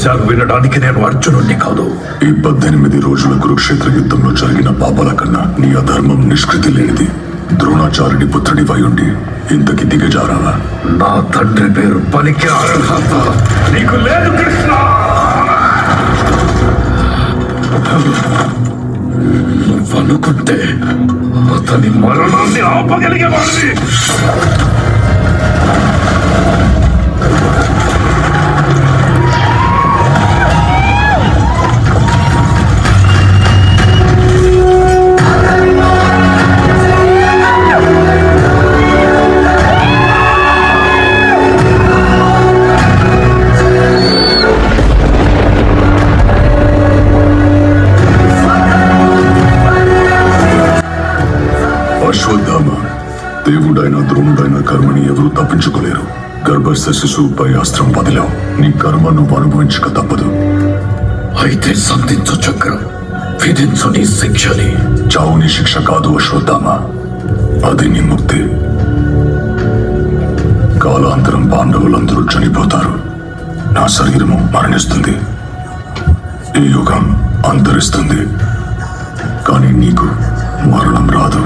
ఆవేశాలు వినడానికి నేను అర్జునుడిని కాదు. ఈ 18 రోజుల కురుక్షేత్ర యుద్ధంలో జరిగిన పాపాల కన్నా నీ అధర్మం నిష్కృతి లేనిది. ద్రోణాచార్యుడి పుత్రుడివై ఉండి ఇంతకి దిగజారావా? నా తండ్రి పేరు పలికే అర్హత నీకు లేదు కృష్ణ. నువ్వనుకుంటే అతని మరణాన్ని ఆపగలిగేవాడిని. అశ్వత్థామ, దేవుడైన ద్రోణుడైన కర్మని ఎవరూ తప్పించుకోలేరు. గర్భస్థ శిశువుపై అస్త్రం పదిలావు. నీ కర్మ నువ్వు అనుభవించక తప్పదు. అయితే సంధించు చక్రం, విధించు నీ శిక్షని. చావు నీ శిక్ష కాదు అశ్వత్థామ, అది నీ ముక్తి. కాలాంతరం పాండవులందరూ చనిపోతారు. నా శరీరము మరణిస్తుంది. ఈ యుగం అంతరిస్తుంది. కానీ నీకు మరణం రాదు.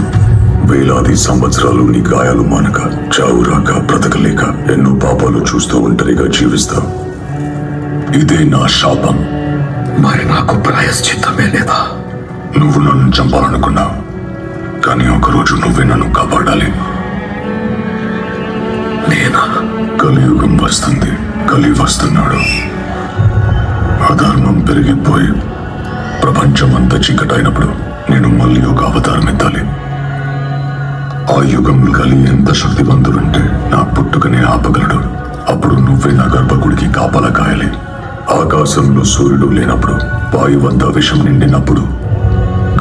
వేలాది సంవత్సరాలు నీ గాయాలు మానక, చావు రాక, బ్రతకలేక ఎన్నో పాపాలు చూస్తూ ఒంటరిగా జీవిస్తావు. ఇదే నా శాపం. మరి నాకు ప్రాయశ్చిత్తమే లేదా? నువ్వు నన్ను చంపాలనుకున్నావు, కానీ ఒకరోజు నువ్వే నన్ను కాపాడాలి. నేనా? కలియుగం వస్తుంది, కలి వస్తున్నాడు. అధర్మం పెరిగిపోయి ప్రపంచమంతా చీకటైనప్పుడు నేను మళ్ళీ ఒక అవతారం ఎత్తాలి. ఆ యుగంలో కలి ఎంత శక్తివంతుడంటే నా పుట్టుకనే ఆపగలడు. అప్పుడు నువ్వే నా గర్భగుడికి కాపలా కాయాలి. ఆకాశంలో సూర్యుడు లేనప్పుడు, వాయువంతా విషం నిండినప్పుడు,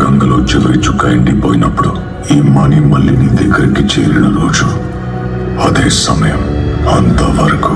గంగలో చివరి చుక్క ఎండిపోయినప్పుడు, ఈ మణి మళ్ళీ నీ దగ్గరికి చేరిన రోజు అదే సమయం. అంతవరకు